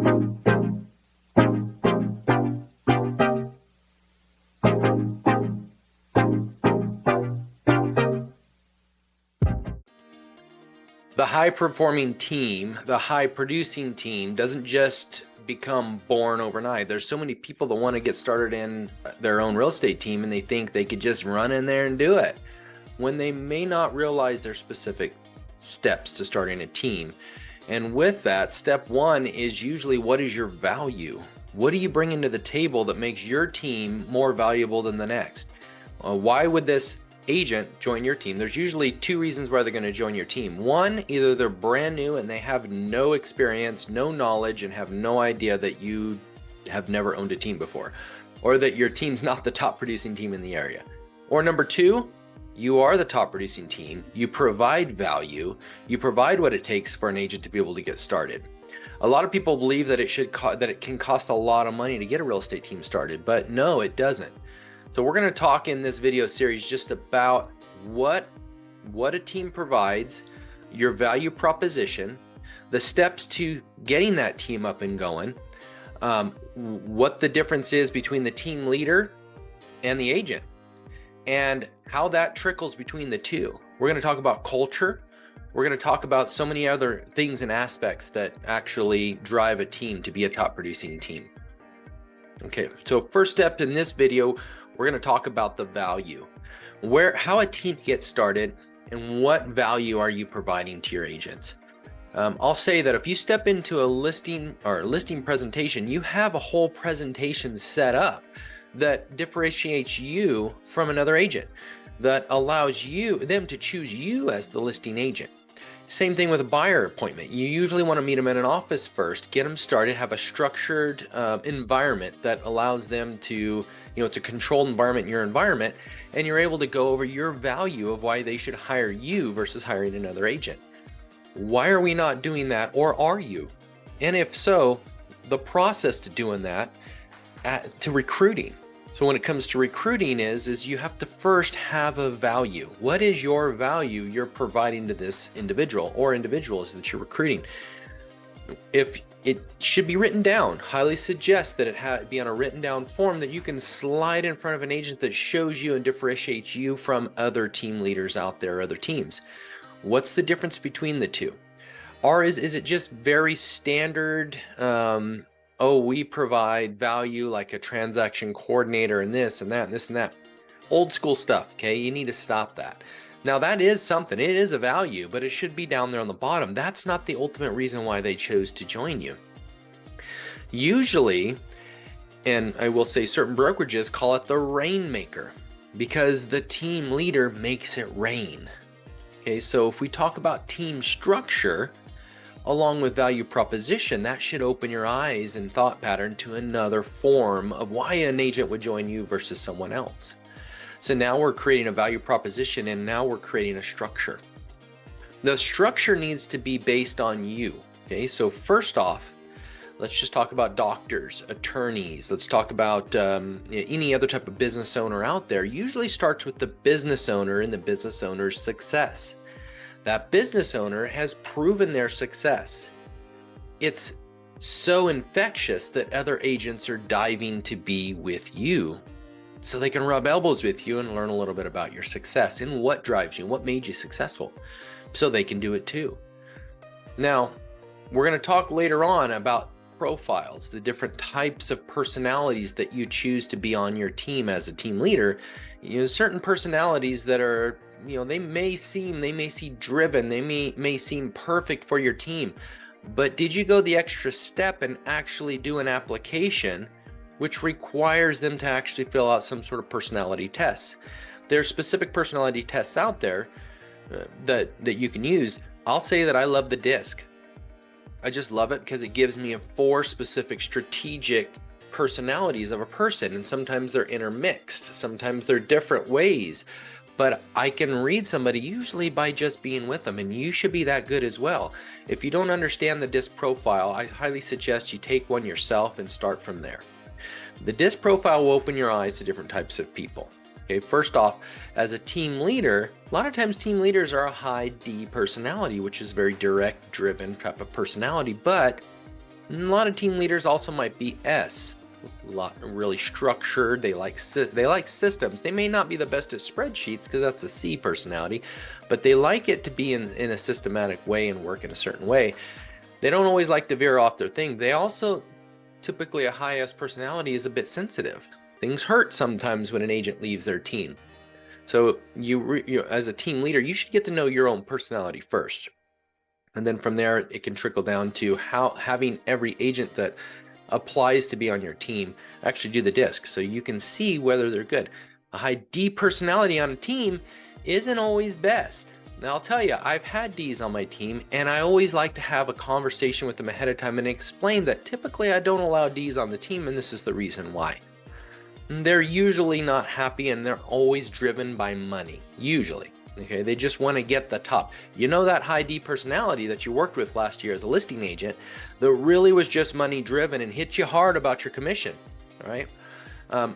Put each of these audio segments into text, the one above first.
The high-performing team, the high-producing team doesn't just become born overnight. There's so many people that want to get started in their own real estate team and they think they could just run in there and do it, when they may not realize their specific steps to starting a team. And with that, step one is usually, what is your value? What do you bring into the table that makes your team more valuable than the next? Why would this agent join your team? There's usually two reasons why they're going to join your team. One, either they're brand new and they have no experience, no knowledge, and have no idea that you have never owned a team before, or that your team's not the top producing team in the area. Or number two, you are the top producing team, you provide value, you provide what it takes for an agent to be able to get started. A lot of people believe that it can cost a lot of money to get a real estate team started, but no, it doesn't. So we're going to talk in this video series just about what a team provides, your value proposition, the steps to getting that team up and going, what the difference is between the team leader and the agent, and how that trickles between the two. We're going to talk about culture. We're going to talk about so many other things and aspects that actually drive a team to be a top producing team. Okay, so first step in this video, we're going to talk about the value, how a team gets started, and what value are you providing to your agents. I'll say that if you step into a listing presentation, you have a whole presentation set up that differentiates you from another agent, that allows them to choose you as the listing agent. Same thing with a buyer appointment. You usually want to meet them in an office first, get them started, have a structured environment that allows them to, it's a controlled environment in your environment, and you're able to go over your value of why they should hire you versus hiring another agent. Why are we not doing that, or are you? And if so, the process to doing that, to recruiting. So when it comes to recruiting is you have to first have a value. What is your value you're providing to this individual or individuals that you're recruiting? If it should be written down, highly suggest that it be on a written down form that you can slide in front of an agent that shows you and differentiates you from other team leaders out there, other teams. What's the difference between the two? Or is it just very standard, we provide value like a transaction coordinator and this and that and this and that. Old school stuff, okay? You need to stop that. Now that is something, it is a value, but it should be down there on the bottom. That's not the ultimate reason why they chose to join you. Usually, and I will say certain brokerages call it the rainmaker, because the team leader makes it rain. Okay, so if we talk about team structure, along with value proposition, that should open your eyes and thought pattern to another form of why an agent would join you versus someone else. So now we're creating a value proposition, and now we're creating a structure. The structure needs to be based on you. Okay, so first off, let's just talk about doctors, attorneys. Let's talk about any other type of business owner out there. Usually starts with the business owner and the business owner's success. That business owner has proven their success. It's so infectious that other agents are diving to be with you so they can rub elbows with you and learn a little bit about your success and what drives you, what made you successful, so they can do it too. Now, we're going to talk later on about profiles, the different types of personalities that you choose to be on your team as a team leader. Certain personalities that are, they may seem driven, they may seem perfect for your team, but did you go the extra step and actually do an application which requires them to actually fill out some sort of personality tests? There's specific personality tests out there that you can use. I'll say that I love the DISC. I just love it because it gives me 4 specific strategic personalities of a person, and sometimes they're intermixed, sometimes they're different ways. But I can read somebody usually by just being with them, and you should be that good as well. If you don't understand the DISC profile, I highly suggest you take one yourself and start from there. The DISC profile will open your eyes to different types of people. Okay, first off, as a team leader, a lot of times team leaders are a high D personality, which is very direct, driven type of personality, but And a lot of team leaders also might be S. A lot really structured. They like systems. They may not be the best at spreadsheets because that's a C personality, but they like it to be in a systematic way and work in a certain way. They don't always like to veer off their thing. They also, typically a high S personality is a bit sensitive. Things hurt sometimes when an agent leaves their team. So you as a team leader, you should get to know your own personality first. And then from there, it can trickle down to how having every agent that applies to be on your team actually do the disc so you can see whether they're good. A high D personality on a team isn't always best. Now I'll tell you, I've had Ds on my team, and I always like to have a conversation with them ahead of time and explain that typically I don't allow Ds on the team, and this is the reason why. They're usually not happy, and they're always driven by money, usually. Okay, they just want to get the top. You know that high D personality that you worked with last year as a listing agent that really was just money driven and hit you hard about your commission, all right?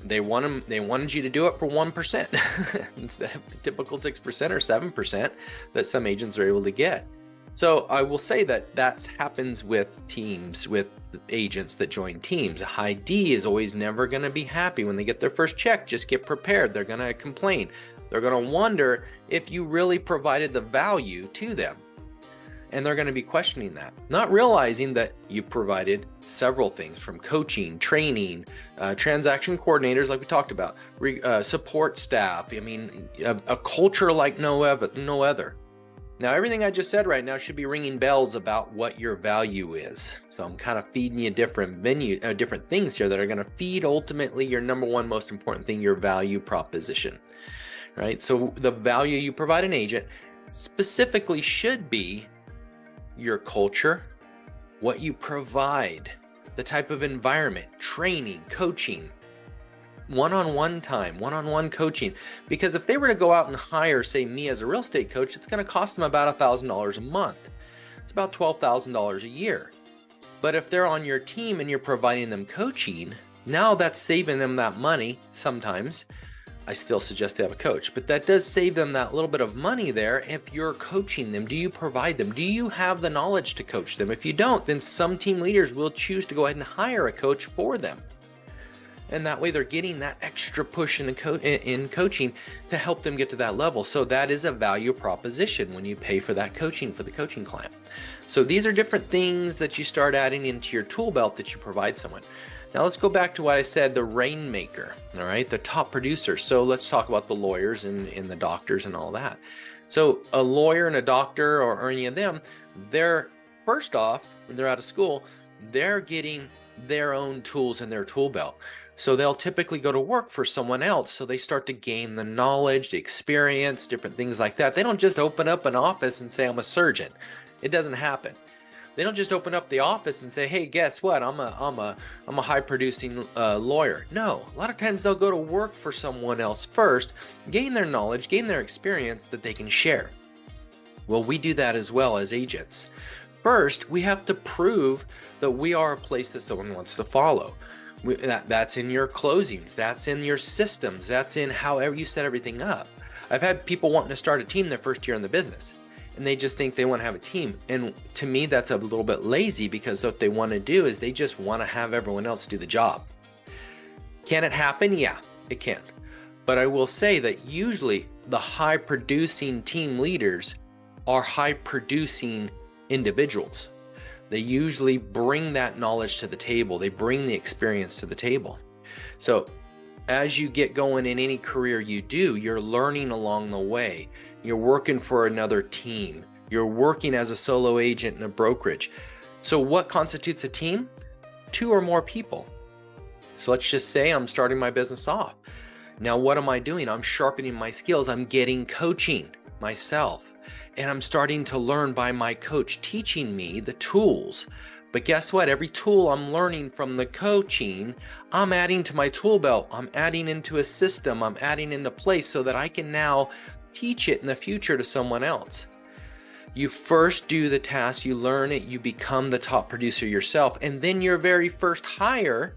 They wanted you to do it for 1% instead of the typical 6% or 7% that some agents are able to get. So I will say that happens with teams, with agents that join teams. A high D is always never going to be happy when they get their first check. Just get prepared. They're going to complain. They're going to wonder if you really provided the value to them. And they're going to be questioning that, not realizing that you provided several things from coaching, training, transaction coordinators like we talked about, support staff. I mean, a culture like no other. Now, everything I just said right now should be ringing bells about what your value is. So I'm kind of feeding you different things here that are going to feed ultimately your number one most important thing, your value proposition. Right? So the value you provide an agent specifically should be your culture, what you provide, the type of environment, training, coaching, one-on-one time, one-on-one coaching. Because if they were to go out and hire, say, me as a real estate coach, it's going to cost them about $1,000 a month. It's about $12,000 a year. But if they're on your team and you're providing them coaching, now that's saving them that money sometimes. I still suggest they have a coach, but that does save them that little bit of money there if you're coaching them. Do you provide them? Do you have the knowledge to coach them? If you don't, then some team leaders will choose to go ahead and hire a coach for them. And that way they're getting that extra push in coaching to help them get to that level. So that is a value proposition when you pay for that coaching for the coaching client. So these are different things that you start adding into your tool belt that you provide someone. Now let's go back to what I said, the rainmaker, all right, the top producer. So let's talk about the lawyers and the doctors and all that. So a lawyer and a doctor or any of them, they're first off, when they're out of school, they're getting their own tools in their tool belt. So they'll typically go to work for someone else. So they start to gain the knowledge, the experience, different things like that. They don't just open up an office and say, I'm a surgeon. It doesn't happen. They don't just open up the office and say, hey, guess what? I'm a high producing lawyer. No, a lot of times they'll go to work for someone else first, gain their knowledge, gain their experience that they can share. Well, we do that as well as agents. First, we have to prove that we are a place that someone wants to follow. That's in your closings, that's in your systems, that's in however you set everything up. I've had people wanting to start a team their first year in the business, and they just think they want to have a team. And to me, that's a little bit lazy, because what they want to do is they just want to have everyone else do the job. Can it happen? Yeah, it can. But I will say that usually the high producing team leaders are high producing individuals. They usually bring that knowledge to the table. They bring the experience to the table. So as you get going in any career you do, you're learning along the way. You're working for another team. You're working as a solo agent in a brokerage. So what constitutes a team? 2 or more people. So let's just say I'm starting my business off. Now, what am I doing? I'm sharpening my skills. I'm getting coaching myself. And I'm starting to learn by my coach teaching me the tools. But guess what? Every tool I'm learning from the coaching, I'm adding to my tool belt. I'm adding into a system. I'm adding into place so that I can now teach it in the future to someone else. You first do the task, you learn it, you become the top producer yourself, and then your very first hire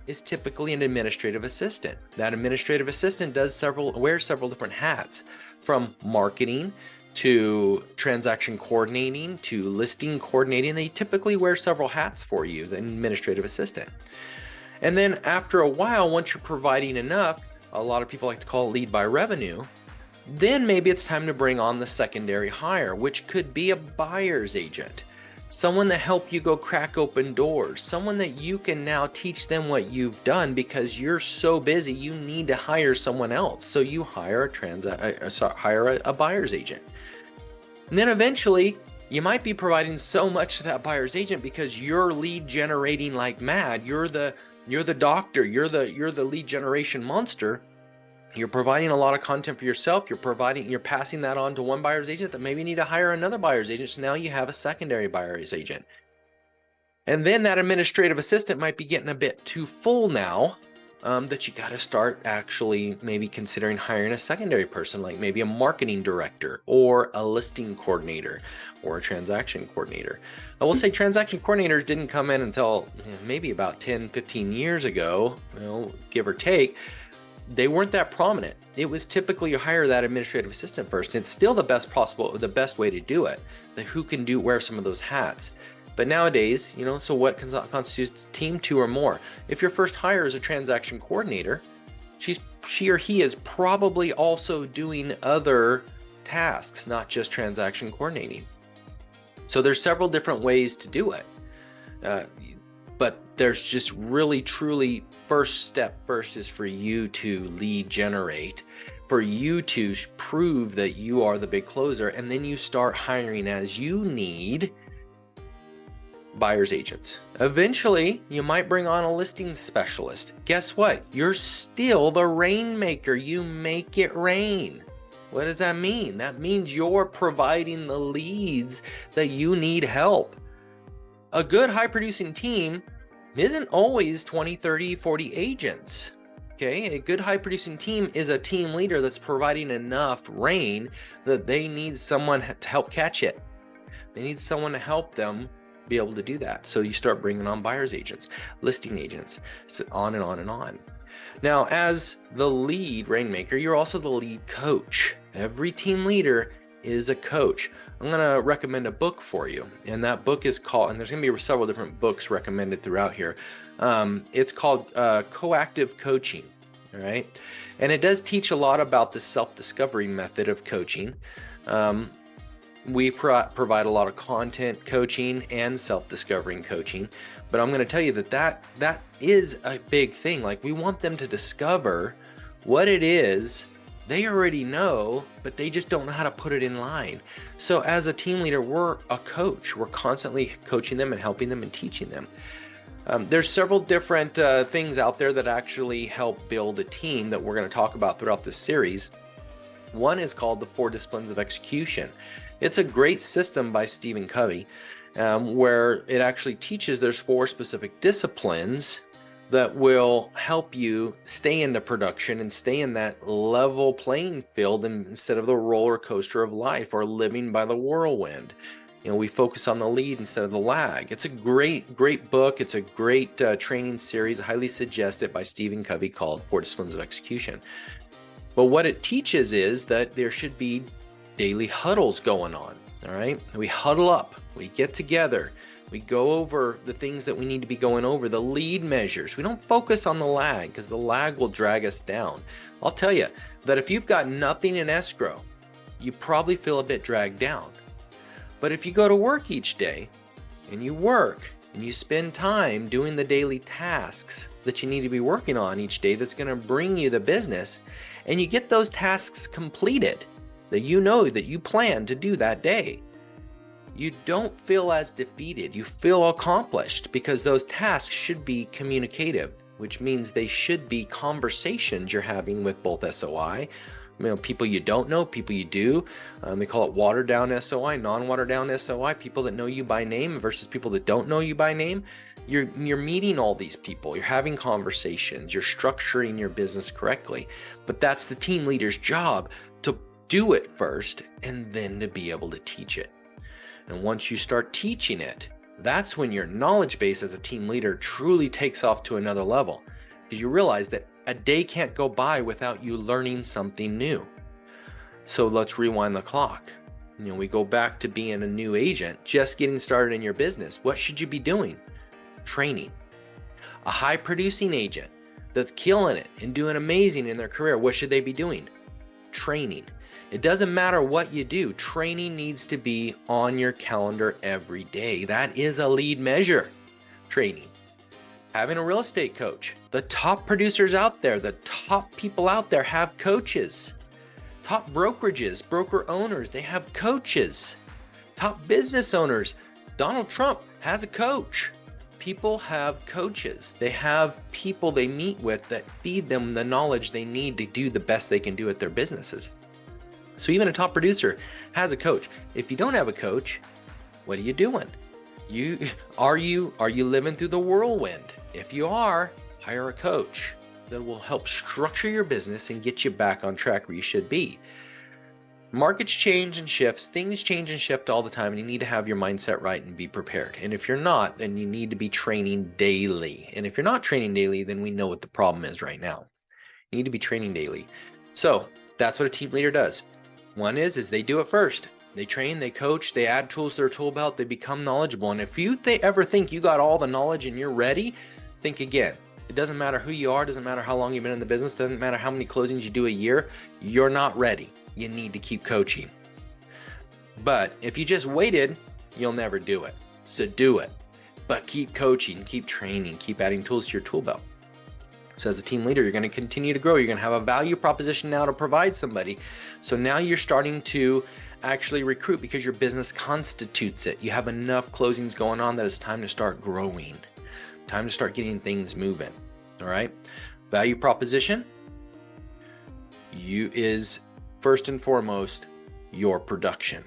is typically an administrative assistant. That administrative assistant wears several different hats, from marketing to transaction coordinating, to listing coordinating. They typically wear several hats for you, the administrative assistant. And then after a while, once you're providing enough, a lot of people like to call it lead by revenue, then maybe it's time to bring on the secondary hire, which could be a buyer's agent, someone that help you go crack open doors, someone that you can now teach them what you've done because you're so busy you need to hire someone else. So you hire a buyer's agent. And then eventually you might be providing so much to that buyer's agent because you're lead generating like mad. You're the doctor, you're the lead generation monster. You're providing a lot of content for yourself. You're passing that on to one buyer's agent that maybe need to hire another buyer's agent. So now you have a secondary buyer's agent. And then that administrative assistant might be getting a bit too full now, that you got to start actually maybe considering hiring a secondary person, like maybe a marketing director or a listing coordinator or a transaction coordinator. I will say transaction coordinators didn't come in until maybe about 10, 15 years ago, give or take. They weren't that prominent. It was typically you hire that administrative assistant first. It's still the best way to do it, who can wear some of those hats. But nowadays, so what constitutes team 2 or more? If your first hire is a transaction coordinator, she or he is probably also doing other tasks, not just transaction coordinating. So there's several different ways to do it. But there's just really, truly, first is for you to lead generate, for you to prove that you are the big closer, and then you start hiring as you need buyer's agents. Eventually, you might bring on a listing specialist. Guess what? You're still the rainmaker. You make it rain. What does that mean? That means you're providing the leads that you need help. A good high-producing team isn't always 20, 30, 40 agents. Okay, a good high-producing team is a team leader that's providing enough rain that they need someone to help catch it. They need someone to help them be able to do that. So you start bringing on buyer's agents, listing agents, so on and on and on. Now, as the lead rainmaker, you're also the lead coach. Every team leader is a coach. I'm going to recommend a book for you, and that book is called, and there's going to be several different books recommended throughout here. It's called Coactive Coaching, all right? And it does teach a lot about the self-discovery method of coaching. We provide a lot of content coaching and self-discovering coaching, but I'm going to tell you that is a big thing. Like, we want them to discover what it is they already know, but they just don't know how to put it in line. So as a team leader, we're a coach. We're constantly coaching them and helping them and teaching them. There's several different things out there that actually help build a team that we're going to talk about throughout this series. One is called the 4 Disciplines of Execution. It's a great system by Stephen Covey, where it actually teaches there's 4 specific disciplines that will help you stay into production and stay in that level playing field instead of the roller coaster of life or living by the whirlwind. We focus on the lead instead of the lag. It's a great book. It's a great training series. I highly suggest it, by Stephen Covey, called 4 Disciplines of Execution. But what it teaches is that there should be daily huddles going on, all right? We huddle up, we get together, we go over the things that we need to be going over, the lead measures. We don't focus on the lag because the lag will drag us down. I'll tell you that if you've got nothing in escrow, you probably feel a bit dragged down. But if you go to work each day and you work and you spend time doing the daily tasks that you need to be working on each day that's going to bring you the business, and you get those tasks completed that you know that you plan to do that day, you don't feel as defeated. You feel accomplished because those tasks should be communicative, which means they should be conversations you're having with both SOI, people you don't know, people you do. They call it watered down SOI, non-watered down SOI, people that know you by name versus people that don't know you by name. You're meeting all these people, you're having conversations, you're structuring your business correctly. But that's the team leader's job, to do it first and then to be able to teach it. And once you start teaching it, that's when your knowledge base as a team leader truly takes off to another level, because you realize that a day can't go by without you learning something new. So let's rewind the clock. We go back to being a new agent, just getting started in your business. What should you be doing? Training. A high producing agent that's killing it and doing amazing in their career, what should they be doing? Training. It doesn't matter what you do. Training needs to be on your calendar every day. That is a lead measure. Training. Having a real estate coach. The top producers out there, the top people out there have coaches. Top brokerages, broker owners, they have coaches. Top business owners, Donald Trump has a coach. People have coaches. They have people they meet with that feed them the knowledge they need to do the best they can do at their businesses. So even a top producer has a coach. If you don't have a coach, what are you doing? Are you living through the whirlwind? If you are, hire a coach that will help structure your business and get you back on track where you should be. Markets change and shifts, things change and shift all the time, and you need to have your mindset right and be prepared. And if you're not, then you need to be training daily. And if you're not training daily, then we know what the problem is right now. You need to be training daily. So that's what a team leader does. One is they do it first. They train, they coach, they add tools to their tool belt, they become knowledgeable. And if you ever think you got all the knowledge and you're ready, think again. It doesn't matter who you are, doesn't matter how long you've been in the business, doesn't matter how many closings you do a year, you're not ready. You need to keep coaching. But if you just waited, you'll never do it. So do it. But keep coaching, keep training, keep adding tools to your tool belt. So as a team leader, you're going to continue to grow. You're going to have a value proposition now to provide somebody. So now you're starting to actually recruit because your business constitutes it. You have enough closings going on that it's time to start growing. Time to start getting things moving. All right. Value proposition is first and foremost your production.